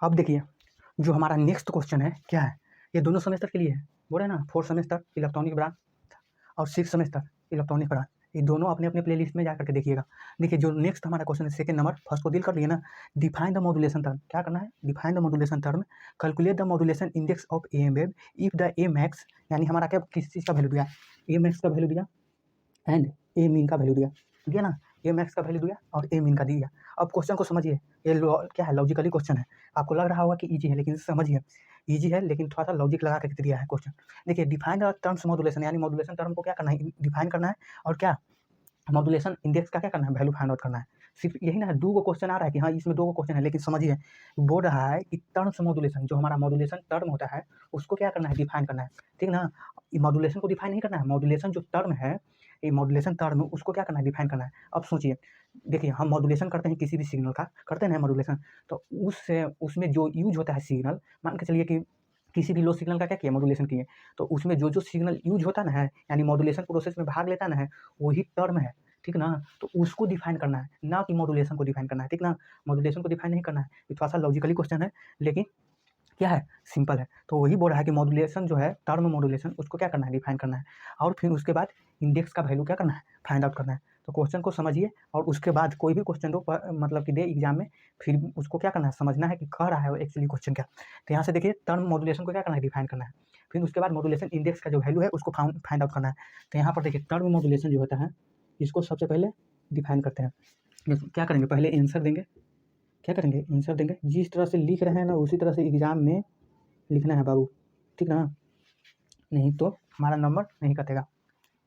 अब देखिए जो हमारा नेक्स्ट क्वेश्चन है क्या है, ये दोनों सेमेस्टर के लिए है, बोल रहे हैं ना 4th सेमेस्टर इलेक्ट्रॉनिक ब्रांच और 6th सेमेस्टर इलेक्ट्रॉनिक ब्रांच, ये दोनों अपने अपने प्लेलिस्ट में जा करके देखिएगा। देखिए जो नेक्स्ट हमारा क्वेश्चन है सेकंड नंबर, फर्स्ट को डील कर लिए ना। डिफाइन द मॉड्यूलेशन टर्म, क्या करना है, define the modulation term, calculate the modulation index of M wave if the A max, यानी हमारा क्या किस चीज़ का वैल्यू दिया, ए मैक्स का वैल्यू दिया एंड ए मीन का वैल्यू दिया ना, ए मैक्स का वैल्यू दिया और ए मीन का दिया। अब क्वेश्चन को समझिए, ये क्या है, लॉजिकली क्वेश्चन है। आपको लग रहा होगा कि इजी है, लेकिन समझिए इजी है लेकिन थोड़ा सा लॉजिक लगा करके दिया है क्वेश्चन। देखिए डिफाइन द टर्म्स मॉड्यूलेशन, यानी मॉड्यूलेशन टर्म को क्या करना है, डिफाइन करना है, और क्या मॉड्यूलेशन इंडेक्स का क्या करना है, वैल्यू फाइंड आउट करना है। सिर्फ यही ना, दो क्वेश्चन आ रहा है कि हाँ इसमें दो क्वेश्चन है, लेकिन समझिए बोल रहा है कि टर्म्स मॉड्यूलेशन, जो हमारा मॉड्यूलेशन टर्म होता है उसको क्या करना है, डिफाइन करना है, ठीक ना। मॉड्यूलेशन को डिफाइन नहीं करना है, मॉड्यूलेशन जो टर्म है, ये मॉड्यूलेशन टर्म उसको क्या करना है, डिफाइन करना है। अब सोचिए, देखिए हम मॉड्यूलेशन करते हैं किसी भी सिग्नल का, करते हैं मॉड्यूलेशन, तो उसमें जो यूज होता है सिग्नल, मान के चलिए कि किसी भी लो सिग्नल का क्या किया, मॉड्यूलेशन किए, तो उसमें जो जो सिग्नल यूज होता ना है, यानी मॉड्यूलेशन प्रोसेस में भाग लेता ना है, वही टर्म है, ठीक ना। तो उसको डिफाइन करना है, ना कि मॉड्यूलेशन को डिफाइन करना है, ठीक ना। मॉड्यूलेशन को डिफाइन नहीं करना है, ये थोड़ा सा लॉजिकली क्वेश्चन है, लेकिन क्या है, सिंपल है। तो वही बोल रहा है कि मॉड्यूलेशन जो है, टर्म मॉड्यूलेशन, उसको क्या करना है, डिफाइन करना है, और फिर उसके बाद इंडेक्स का वैल्यू क्या करना है, फाइंड आउट करना है। तो क्वेश्चन को समझिए, और उसके बाद कोई भी क्वेश्चन दो मतलब कि दे एग्जाम में, फिर उसको क्या करना है, समझना है कि कह रहा है वो एक्चुअली क्वेश्चन क्या। तो यहाँ से देखिए टर्म मॉड्यूलेशन को क्या करना है, डिफाइन करना है, फिर उसके बाद मॉड्यूलेशन इंडेक्स का जो वैल्यू है उसको फाइंड आउट करना है। तो यहाँ पर देखिए टर्म मॉड्यूलेशन जो होता है, इसको सबसे पहले डिफाइन करते हैं। क्या करेंगे, पहले आंसर देंगे, क्या करेंगे, आंसर देंगे, जिस तरह से लिख रहे हैं ना उसी तरह से एग्जाम में लिखना है बाबू, ठीक ना, नहीं तो हमारा नंबर नहीं कटेगा,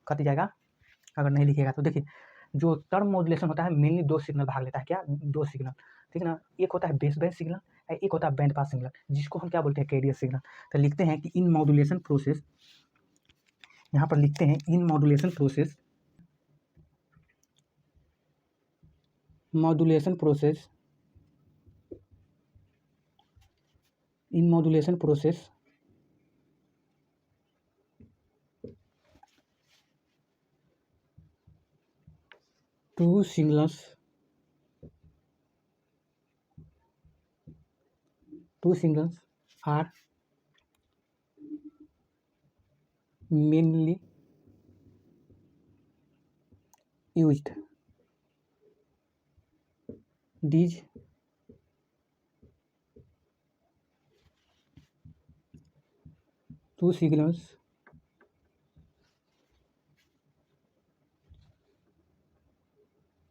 कट जाएगा अगर नहीं लिखेगा। तो देखिए जो टर्म मॉड्यूलेशन होता है मेनली दो सिग्नल भाग लेता है, क्या, दो सिग्नल, ठीक ना। एक होता है बेस बैंड सिग्नल, एक होता है बैंड पास सिग्नल, जिसको हम क्या बोलते हैं, कैरियर सिग्नल। तो लिखते हैं कि इन मॉड्यूलेशन प्रोसेस, यहाँ पर लिखते हैं in modulation process, modulation process, in modulation process two signals, two signals are mainly used. These two signals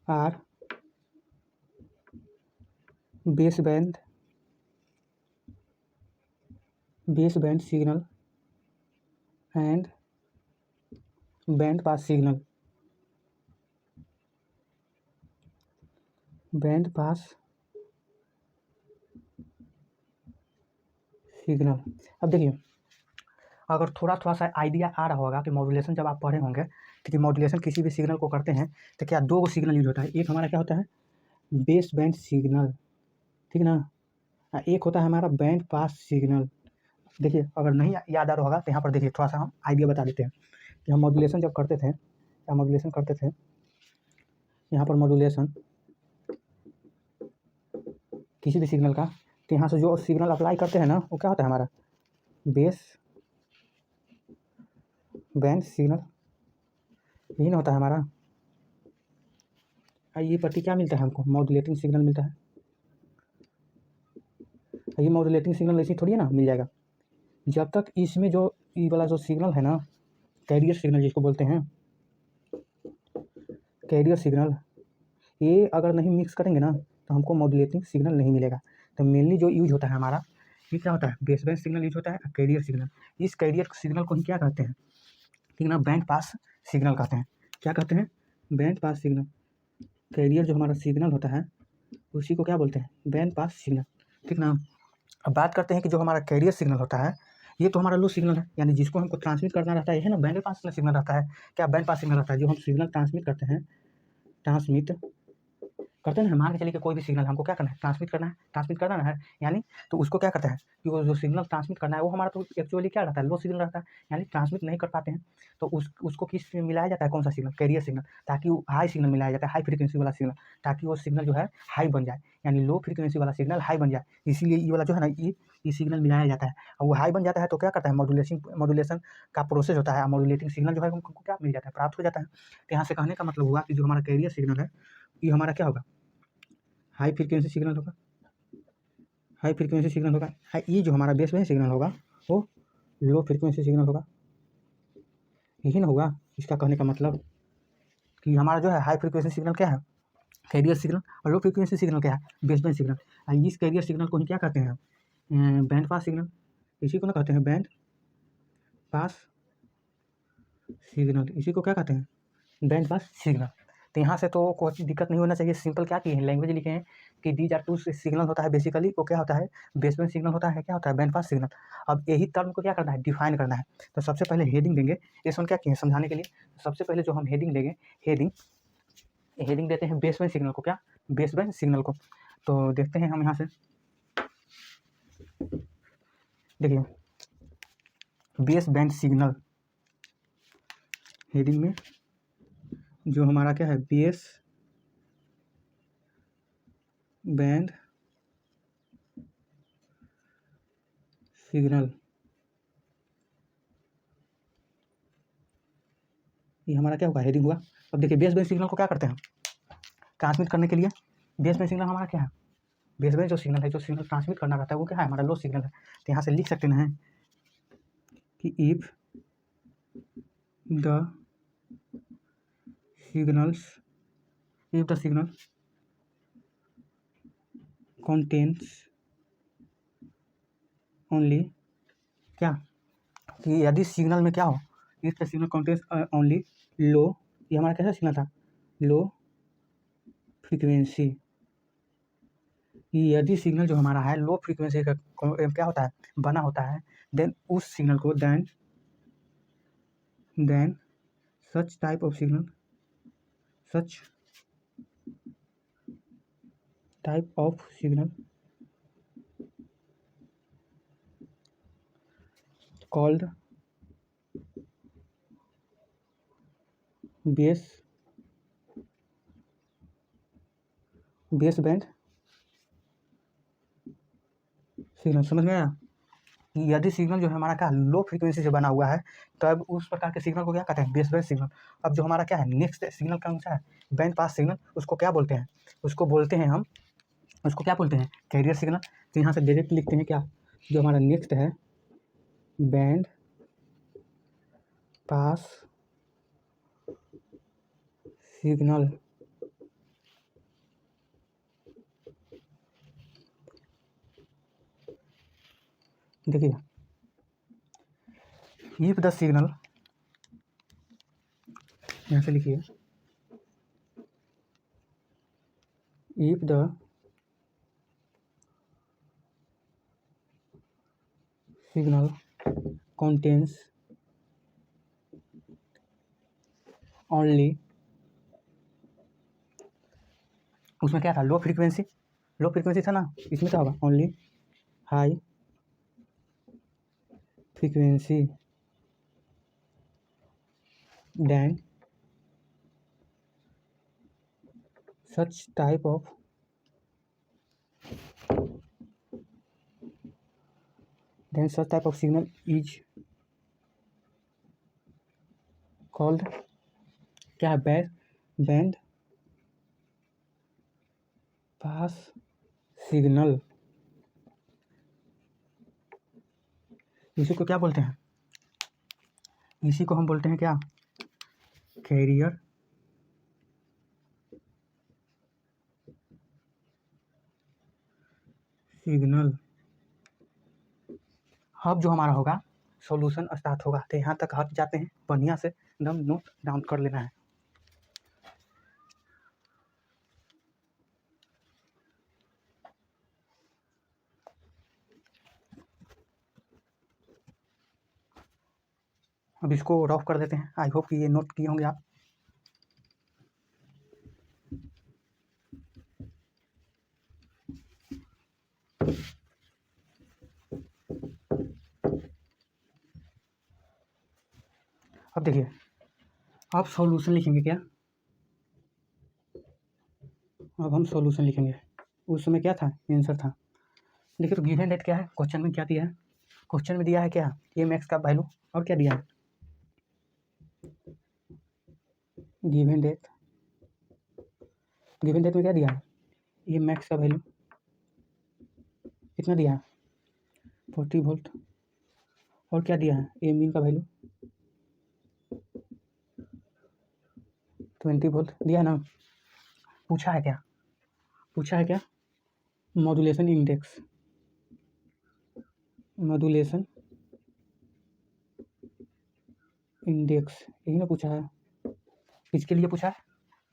are baseband signal and band pass signal. Band pass signal. अब देखिए अगर थोड़ा थोड़ा सा आइडिया आ रहा होगा कि मॉड्यूलेशन जब आप पढ़े होंगे, ठीक है, मॉड्यूलेशन किसी भी सिग्नल को करते हैं तो क्या दो सिग्नल यूज होता है, एक हमारा क्या होता है, बेस बैंड सिग्नल, ठीक ना, एक होता है हमारा बैंड पास सिग्नल। देखिए अगर नहीं याद आ रहा होगा तो यहाँ पर देखिए थोड़ा सा हम आइडिया बता देते हैं कि हम मॉड्यूलेशन जब करते थे, या मॉड्यूलेशन करते थे, यहाँ पर मॉड्यूलेशन किसी भी सिग्नल का, तो यहाँ से जो सिग्नल अप्लाई करते हैं ना वो क्या होता है हमारा, बेस बैंड सिग्नल, यही ना होता है हमारा। ये प्रति क्या मिलता है हमको, मॉड्यूलेटिंग सिग्नल मिलता है। ये मॉड्यूलेटिंग सिग्नल ऐसी थोड़ी है ना मिल जाएगा, जब तक इसमें जो ये वाला जो सिग्नल है ना, कैरियर सिग्नल जिसको बोलते हैं, कैरियर सिग्नल, ये अगर नहीं मिक्स करेंगे ना तो हमको मॉड्यूलेटिंग सिग्नल नहीं मिलेगा। तो मेनली जो यूज होता है हमारा, ये क्या होता है, बेस बैंड सिग्नल यूज होता है, कैरियर सिग्नल। इस कैरियर सिग्नल को ही क्या कहते हैं, ठीक ना, बैंड पास सिग्नल कहते हैं। क्या कहते हैं, बैंड पास सिग्नल। कैरियर जो हमारा सिग्नल होता है उसी को क्या बोलते हैं, बैंड पास सिग्नल, ठीक ना। अब बात करते हैं कि जो हमारा कैरियर सिग्नल होता है, ये तो हमारा लो सिग्नल है, यानी जिसको हमको ट्रांसमिट करना रहता है, ये है ना बैंड पास सिग्नल रहता है। क्या बैंड पास सिग्नल रहता है, जो हम सिग्नल ट्रांसमिट करते हैं, ट्रांसमिट करते हैं ना, मान के चलिए कि कोई भी सिग्नल हमको क्या करना है, ट्रांसमिट करना है, यानी तो उसको क्या करता है कि वो जो सिग्नल ट्रांसमिट करना है वो हमारा तो एक्चुअली क्या रहता है, लो सिग्नल रहता है, यानी ट्रांसमिट नहीं कर पाते हैं, तो उसको किस में मिलाया जाता है, कौन सा सिग्नल, कैरियर सिग्नल, ताकि वो हाई सिग्नल मिलाया जाता है, हाई फ्रीक्वेंसी वाला सिग्नल, ताकि वो सिग्नल जो है हाई बन जाए, यानी लो फ्रीक्वेंसी वाला सिग्नल हाई बन जाए, इसीलिए ये वाला जो है ना, ये सिग्नल मिलाया जाता है, और वो हाई बन जाता है तो क्या करता है, मॉड्यूलेशन का प्रोसेस होता है, मॉड्यूलेटिंग सिग्नल जो है हमको क्या मिल जाता है, प्राप्त हो जाता है। तो यहाँ से कहने का मतलब हुआ कि जो हमारा कैरियर सिग्नल है ये हमारा क्या होगा, हाई फ्रीक्वेंसी सिग्नल होगा, हाई फ्रीक्वेंसी सिग्नल होगा। ये जो हमारा बेस बैंड सिग्नल होगा वो लो फ्रीक्वेंसी सिग्नल होगा, यही ना होगा इसका कहने का मतलब, कि हमारा जो है हाई फ्रीक्वेंसी सिग्नल क्या है, कैरियर सिग्नल, और लो फ्रीक्वेंसी सिग्नल क्या है, बेस बैंड सिग्नल। इस कैरियर सिग्नल को ही क्या कहते हैं, बैंड पास सिग्नल, इसी को ना कहते हैं बैंड पास सिग्नल, इसी को क्या कहते हैं, बैंड पास सिग्नल। तो यहाँ से तो कोई दिक्कत नहीं होना चाहिए, सिंपल क्या किए हैं, लैंग्वेज लिखे हैं कि दीज आर टू सिग्नल होता है, बेसिकली वो क्या होता है, बेस बैंड सिग्नल होता है, क्या होता है, बैंड पास सिग्नल। अब यही टर्म को क्या करना है, डिफाइन करना है। तो सबसे पहले हेडिंग देंगे, ये सुन क्या किए समझाने के लिए, सबसे पहले जो हम हेडिंग देंगे, हेडिंग देते हैं बेस बैंड सिग्नल को, क्या, बेस बैंड सिग्नल को। तो देखते हैं हम यहाँ से, देखिए बेस बैंड सिग्नल, हेडिंग में जो हमारा क्या है, बेस बैंड सिग्नल, ये हमारा क्या होगा, हेडिंग हुआ। अब देखिए बेस बैंड सिग्नल को क्या करते हैं, ट्रांसमिट करने के लिए बेस बैंड सिग्नल हमारा क्या है, बेस बैंड जो सिग्नल है, जो सिग्नल ट्रांसमिट करना रहता है वो क्या है, हमारा लो सिग्नल है। तो यहाँ से लिख सकते हैं कि if the signal contains only, क्या, कि यदि सिग्नल में क्या हो, if the signal contains only low, ये हमारा कैसा सिग्नल था, लो फ्रीक्वेंसी, यदि सिग्नल जो हमारा है लो फ्रीक्वेंसी का क्या होता है, बना होता है, देन उस सिग्नल को then such type of signal, such type of signal called base band signal. समझ में आया, कि यदि सिग्नल जो है हमारा क्या लो फ्रीक्वेंसी से बना हुआ है, तो अब उस प्रकार के सिग्नल को क्या कहते हैं, बेस बैंड सिग्नल। अब जो हमारा क्या है नेक्स्ट सिग्नल कौन सा है, बैंड पास सिग्नल, उसको क्या बोलते हैं, उसको बोलते हैं हम, उसको क्या बोलते हैं, कैरियर सिग्नल। तो यहाँ से डायरेक्ट लिखते हैं क्या, जो हमारा नेक्स्ट है बैंड पास सिग्नल, देखिए इफ द सिग्नल, यहाँ से लिखिए if the signal contains only, उसमें क्या था, लो फ्रीक्वेंसी था ना, इसमें क्या होगा, only high frequency then such type of signal is called, क्या है, बैंड पास सिग्नल। इसी को क्या बोलते हैं, इसी को हम बोलते हैं क्या, कैरियर सिग्नल। अब जो हमारा होगा सॉल्यूशन स्टार्ट होगा, तो यहाँ तक हट जाते हैं, बढ़िया से एकदम नोट डाउन कर लेना है। अब इसको रफ कर देते हैं, आई होप कि ये नोट किए होंगे आप। अब देखिए, आप सॉल्यूशन लिखेंगे क्या? अब हम सॉल्यूशन लिखेंगे। उस समय क्या था? आंसर था। देखिए तो गिवन डेट क्या है, क्वेश्चन में क्या दिया है? क्वेश्चन में दिया है क्या? ए मैक्स का वैल्यू, और क्या दिया है? गिवन डेट, गिवन डेट में क्या दिया है? ए मैक्स का वैल्यू कितना दिया है? 40 वोल्ट। और क्या दिया है? ए मीन का वैल्यू 20 वोल्ट दिया है ना। पूछा है क्या? पूछा है क्या? मॉड्यूलेशन इंडेक्स, मॉड्यूलेशन इंडेक्स, यही ना पूछा है। किसके लिए पूछा है?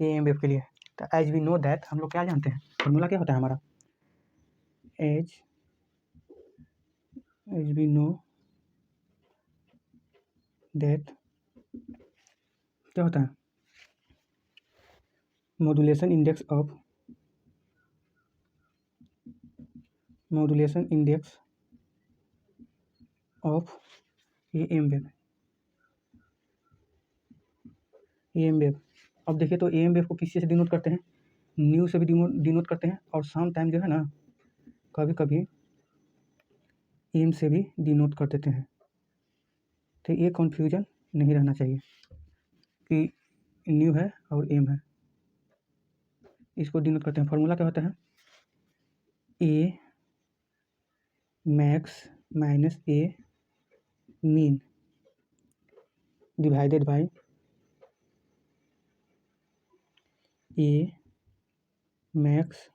ए एम वेव के लिए। तो एज वी नो दैट, हम लोग क्या जानते हैं, फॉर्मूला क्या होता है हमारा? एज वी नो दैट, क्या होता है? Modulation index of, modulation index of A M wave, A M wave. अब देखिए तो ए एम वेव को किस चीज़ से डिनोट करते हैं? न्यू से भी डिनोट करते हैं, और सम टाइम जो है ना, कभी कभी एम से भी डिनोट कर देते हैं। तो ये कन्फ्यूजन नहीं रहना चाहिए कि न्यू है और एम है। इसको डिनोट करते हैं, फार्मूला क्या होता है? A max minus A mean divided by A max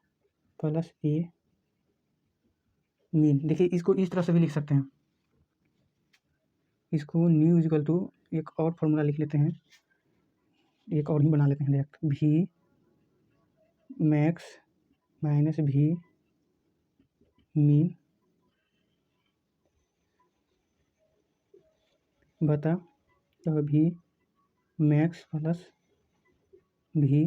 plus A mean. देखिए इसको इस तरह से भी लिख सकते हैं, इसको न्यू इजिकल टू, एक और फॉर्मूला लिख लेते हैं, एक और ही बना लेते हैं डायरेक्ट, भी मैक्स माइनस भी मीन बता भी मैक्स प्लस भी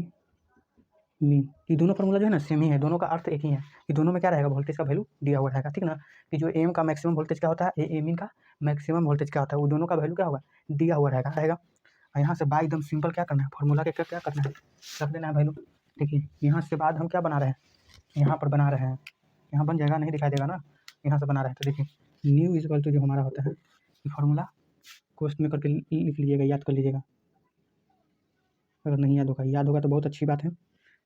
मीन। ये दोनों फॉर्मूला जो है ना सेम ही है, दोनों का अर्थ एक ही है। कि दोनों में क्या रहेगा? वोल्टेज का वैल्यू दिया हुआ रहेगा, ठीक ना। कि जो एम का मैक्सिमम वोल्टेज क्या होता है, ए मीन का मैक्सिमम वोल्टेज क्या होता है, वो दोनों का वैल्यू क्या होगा? दिया हुआ रहेगा। और यहाँ से बाय एकदम सिंपल क्या करना है, फॉर्मूला के क्या करना है, रख देना है वैल्यू। देखिए यहाँ से बाद हम क्या बना रहे हैं, यहाँ पर बना रहे हैं, यहाँ बन जाएगा, नहीं दिखाई देगा ना, यहाँ से बना रहे हैं। तो देखिए न्यू इक्वल टू जो हमारा होता है, ये फार्मूला कोष्ट में करके लिख लीजिएगा, याद कर लीजिएगा। अगर नहीं याद होगा तो बहुत अच्छी बात है,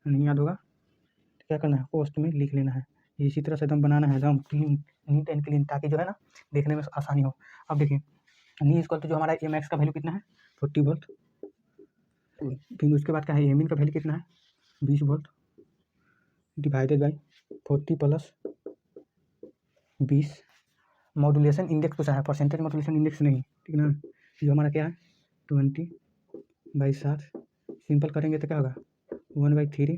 नहीं याद होगा तो क्या करना है, पोस्ट में लिख लेना है। इसी तरह से एकदम बनाना है, एकदम क्लीन, नीट एंड क्लीन, ताकि जो है ना देखने में आसानी हो। अब देखिए नी इक्वल टू जो हमारा एम एक्स का वैल्यू कितना है? 40 वोल्ट। फिर उसके बाद क्या है, एम इन का वैल्यू कितना है? 20 volt divided by 40 plus 20। Modulation index पूछा है, परसेंटेज मॉड्यूलेशन इंडेक्स नहीं, ठीक ना। जो हमारा क्या है 20/60, सिंपल करेंगे तो क्या होगा 1/3।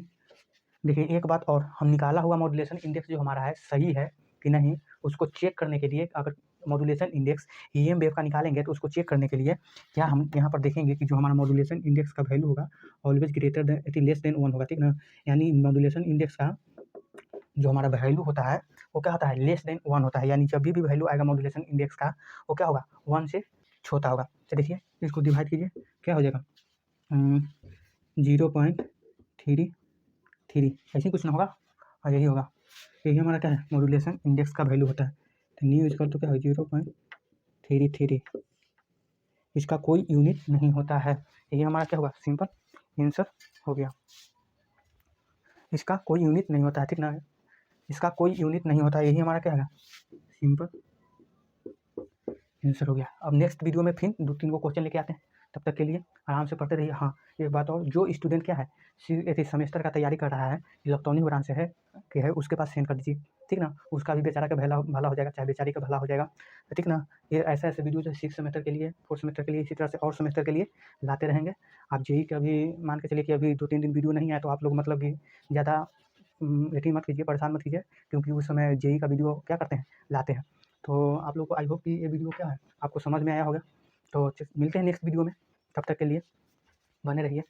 देखिए एक बात और, हम निकाला हुआ मॉड्यूलेशन इंडेक्स जो हमारा है सही है कि नहीं, उसको चेक करने के लिए, अगर मॉड्यूलेशन इंडेक्स ईएम वेव का निकालेंगे तो उसको चेक करने के लिए क्या हम यहाँ पर देखेंगे कि जो हमारा मॉड्यूलेशन इंडेक्स का वैल्यू होगा always greater than less than 1 होगा, ठीक ना। यानी मॉड्यूलेशन इंडेक्स का जो हमारा वैल्यू होता है वो क्या होता है, लेस देन 1 होता है। यानी जब भी वैल्यू आएगा मॉड्यूलेशन इंडेक्स का, वो क्या होगा, 1 से छोटा होगा। तो देखिए इसको डिवाइड कीजिए, क्या हो जाएगा 0.33, ऐसे ही कुछ ना होगा, और यही होगा। यही हमारा क्या है, मॉड्यूलेशन इंडेक्स का वैल्यू होता है। तो न्यू इक्वल तो क्या है 0.33, इसका कोई यूनिट नहीं होता है। यही हमारा क्या होगा, सिंपल आंसर हो गया। इसका कोई यूनिट नहीं होता है, ठीक ना, इसका कोई यूनिट नहीं होता है, यही हमारा क्या है, सिंपल आंसर हो गया। अब नेक्स्ट वीडियो में फिर 2-3 को क्वेश्चन लेके आते हैं, तब तक के लिए आराम से पढ़ते रहिए। हाँ एक बात और, जो स्टूडेंट क्या है सेमेस्टर का तैयारी कर रहा है, इलेक्ट्रॉनिक ब्रांच से है कि है, उसके पास सेंड कर दीजिए, ठीक ना। उसका भी बेचारा का भला हो जाएगा, चाहे बेचारी का भला हो जाएगा, ठीक ना। ये ऐसे ऐसे वीडियो जो 6 सेमेस्टर के लिए, 4 सेमेस्टर के लिए, इसी तरह से और सेमेस्टर के लिए लाते रहेंगे। आप जेई का भी मान के चलिए कि अभी 2-3 दिन वीडियो नहीं आया तो आप लोग मतलब कि ज़्यादा यकीन मत कीजिए, परेशान मत कीजिए, क्योंकि उस समय जेई का वीडियो क्या करते हैं, लाते हैं। तो आप लोग को आई होप कि ये वीडियो क्या है, आपको समझ में आया होगा। तो मिलते हैं नेक्स्ट वीडियो में, तब तक के लिए बने रहिए।